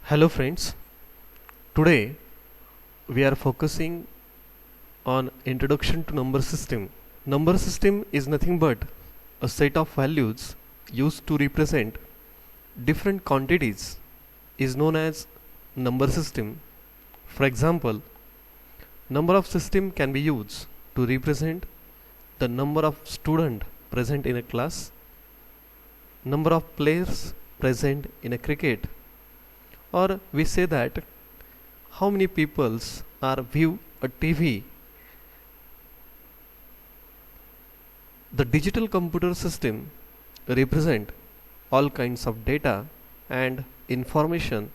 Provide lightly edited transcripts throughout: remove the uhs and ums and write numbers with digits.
Hello friends, today we are focusing on introduction to number system. Number system is nothing but a set of values used to represent different quantities is known as number system. For example, number of system can be used to represent the number of student present in a class, number of players present in a cricket, or we say that how many peoples are view a TV. The digital computer system represent all kinds of data and information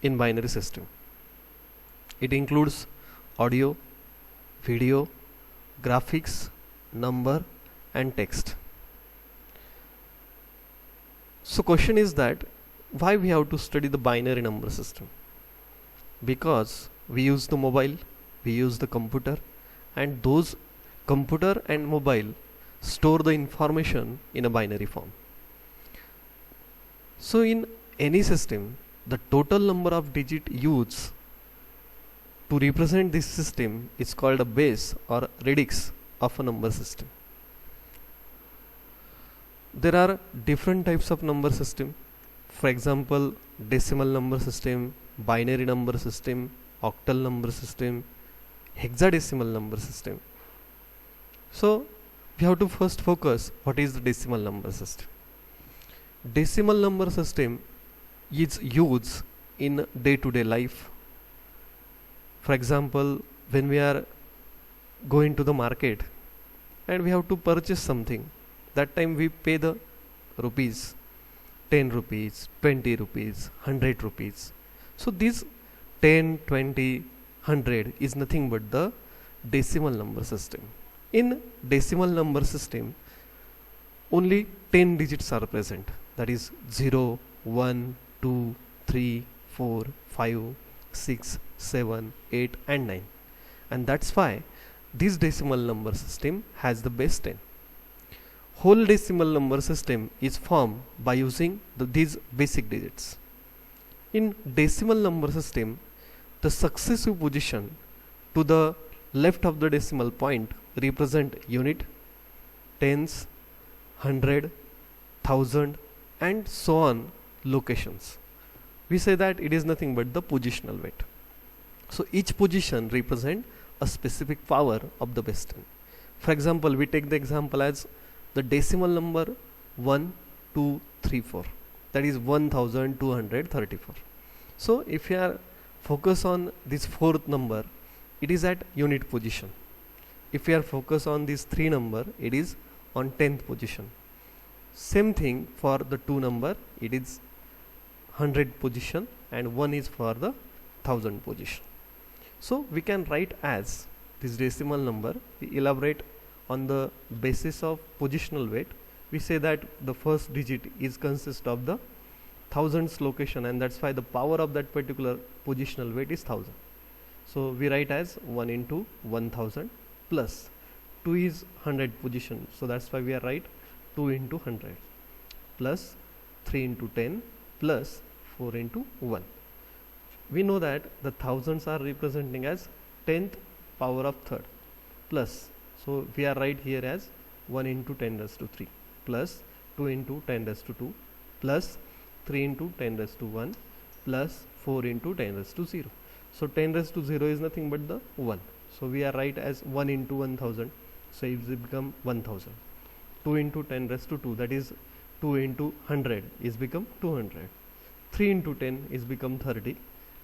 in binary system. It includes audio, video, graphics, number and text. So question is that why we have to study the binary number system? Because we use the mobile, we use the computer, and those computer and mobile store the information in a binary form. So in any system, the total number of digit used to represent this system is called a base or radix of a number system. There are different types of number system. For example, decimal number system, binary number system, octal number system, hexadecimal number system. So we have to first focus what is the decimal number system. Decimal number system is used in day-to-day life. For example, when we are going to the market and we have to purchase something, that time we pay the rupees, 10 rupees, 20 rupees, 100 rupees. So this 10, 20, 100 is nothing but the decimal number system. In decimal number system, only 10 digits are present. That is 0, 1, 2, 3, 4, 5, 6, 7, 8 and 9. And that's why this decimal number system has the base 10. Whole decimal number system is formed by using these basic digits. In decimal number system, the successive position to the left of the decimal point represent unit, tens, 100, 1000 and so on locations. We say that it is nothing but the positional weight. So each position represent a specific power of the base 10. For example, we take the example as the decimal number 1, 2, 3, 4, that is 1234. So if you are focus on this fourth number, it is at unit position. If you are focus on this 3 number, it is on 10th position. Same thing for the 2 number, it is 100 position and 1 is for the 1000 position. So we can write as this decimal number, we elaborate on the basis of positional weight. We say that the first digit is consist of the thousands location, and that's why the power of that particular positional weight is 1000. So we write as 1 into 1000 plus 2 is 100 position, so that's why we are write 2 into 100 plus 3 into 10 plus 4 into 1. We know that the thousands are representing as 10th power of third plus, so we are right here as 1 into 10 raised to 3 plus 2 into 10 raised to 2 plus 3 into 10 raised to 1 plus 4 into 10 raised to 0. So 10 raised to 0 is nothing but the 1. So we are right as 1 into 1000. So it will become 1000. 2 into 10 raised to 2, that is 2 into 100 is become 200. 3 into 10 is become 30.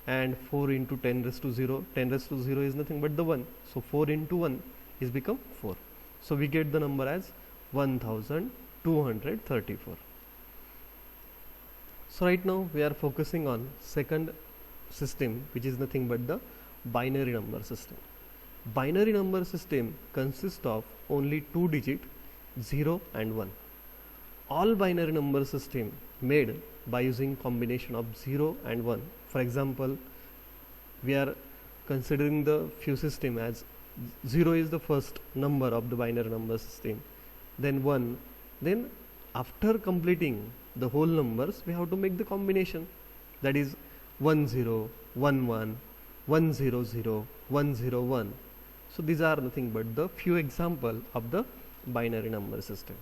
And 4 into 10 raised to 0, 10 raised to 0 is nothing but the 1. So 4 into 1 is become 4. So we get the number as 1234. So right now we are focusing on second system, which is nothing but the binary number system. Binary number system consists of only 2 digit 0 and 1. All binary number system made by using combination of 0 and 1. For example, we are considering the few system as 0 is the first number of the binary number system, then 1, then after completing the whole numbers we have to make the combination, that is 1 0 1 1 1 0 0 1 0 1. So these are nothing but the few example of the binary number system,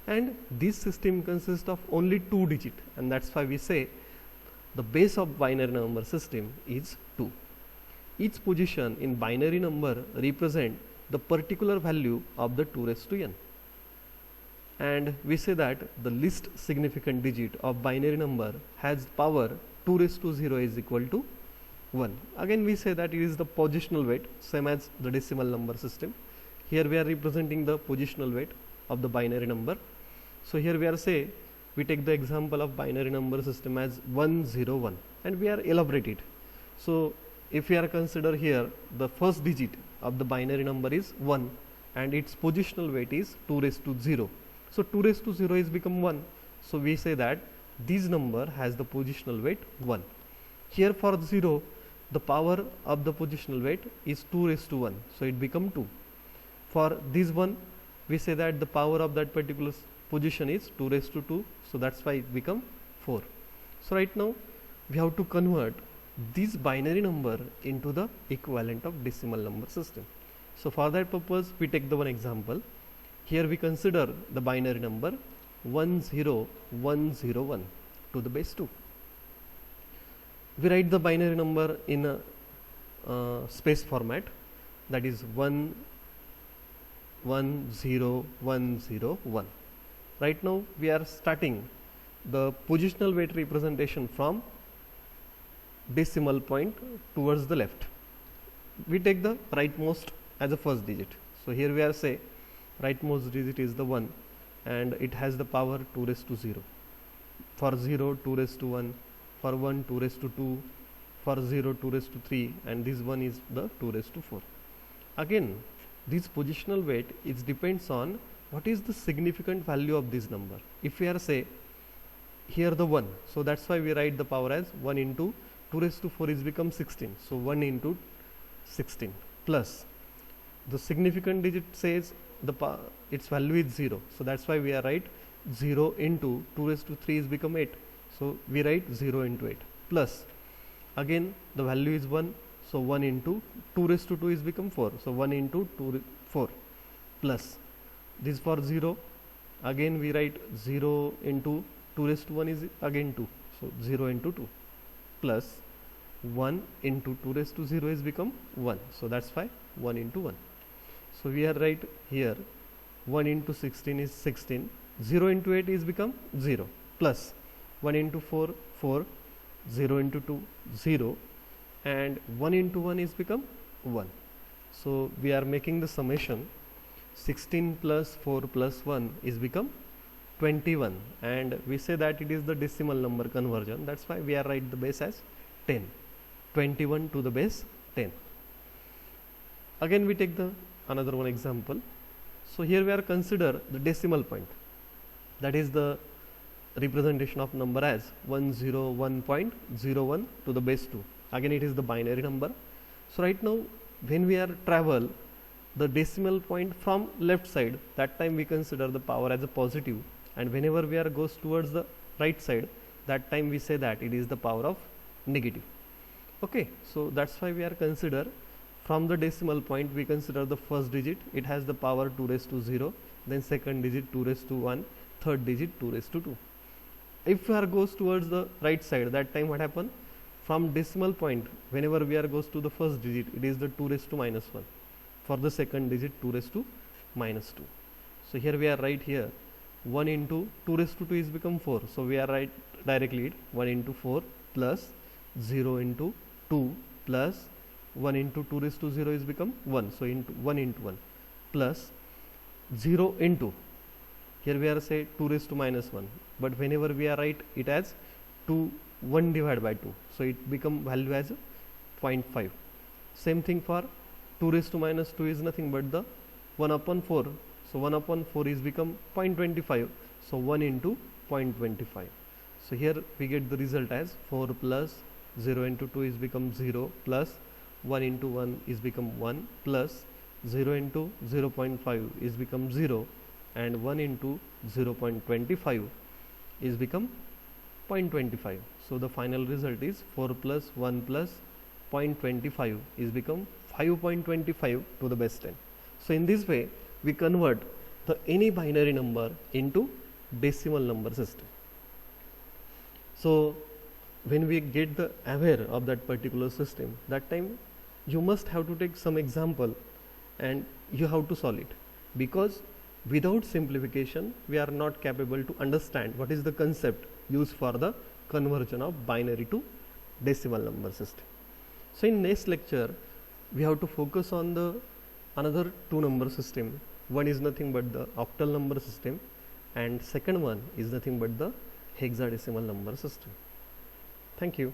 and this system consists of only 2 digit, and that's why we say the base of binary number system is 2. Each position in binary number represent the particular value of the 2 raised to n, and we say that the least significant digit of binary number has power 2 raised to 0 is equal to 1. Again we say that it is the positional weight, same as the decimal number system. Here we are representing the positional weight of the binary number. So here we are say, we take the example of binary number system as 101, and we are elaborate it. So if we are consider here the first digit of the binary number is 1, and its positional weight is 2 raised to 0. So 2 raised to 0 is become 1. So we say that this number has the positional weight 1. Here for 0, the power of the positional weight is 2 raised to 1. So it become 2. For this one, we say that the power of that particular position is 2 raised to 2. So that's why it become 4. So right now, we have to convert this binary number into the equivalent of decimal number system. So for that purpose, we take the one example. Here we consider the binary number 10101 to the base 2. We write the binary number in a space format, that is 110101. Right now we are starting the positional weight representation from decimal point towards the left. We take the rightmost as a first digit. So here we are say rightmost digit is the 1, and it has the power 2 raised to 0. For 0, 2 raised to 1. For 1, 2 raised to 2. For 0, 2 raised to 3, and this one is the 2 raised to 4. Again, this positional weight is depends on what is the significant value of this number. If we are say here the 1, so that's why we write the power as 1 into 2 raised to 4 is become 16. So 1 into 16 plus the significant digit says its value is 0. So that's why we are write 0 into 2 raised to 3 is become 8. So we write 0 into 8 plus again the value is 1. So 1 into 2 raised to 2 is become 4. So 1 into 4 plus this for 0. Again we write 0 into 2 raised to 1 is again 2. So 0 into 2 plus 1 into 2 raised to 0 is become 1. So that's why 1 into 1. So we are right here 1 into 16 is 16. 0 into 8 is become 0 plus 1 into 4 4, 0 into 2 0, and 1 into 1 is become 1. So we are making the summation 16 plus 4 plus 1 is become 21, and we say that it is the decimal number conversion. That's why we are write the base as 10. 21 to the base 10. Again we take the another one example. So here we are consider the decimal point, that is the representation of number as 101.01 to the base 2. Again it is the binary number. So right now when we are travel the decimal point from left side, that time we consider the power as a positive, and whenever we are goes towards the right side, that time we say that it is the power of negative. Okay, so that's why we are consider from the decimal point we consider the first digit, it has the power 2 raised to 0, then second digit 2 raised to 1, third digit 2 raised to 2. If we are goes towards the right side, that time what happen? From decimal point, whenever we are goes to the first digit, it is the 2 raised to minus 1. For the second digit 2 raised to minus 2. So here we are right here 1 into 2 raised to 2 is become 4. So we are right directly 1 into 4 plus 0 into 2 plus 1 into 2 raised to 0 is become 1. So into 1 into 1 plus 0 into, here we are say 2 raised to minus 1, but whenever we are write it as 1 divided by 2, so it become value as 0.5. Same thing for 2 raised to minus 2 is nothing but the 1 upon 4. So 1 upon 4 is become 0.25. So 1 into 0.25. So here we get the result as 4 plus 0 into 2 is become 0 plus 1 into 1 is become 1 plus 0 into 0.5 is become 0, and 1 into 0.25 is become 0.25. So the final result is 4 plus 1 plus 0.25 is become 5.25 to the base 10. So in this way we convert the any binary number into decimal number system. So when we get the aware of that particular system, that time you must have to take some example and you have to solve it, because without simplification we are not capable to understand what is the concept used for the conversion of binary to decimal number system. So in next lecture we have to focus on the another two number system. One is nothing but the octal number system, and second one is nothing but the hexadecimal number system. Thank you.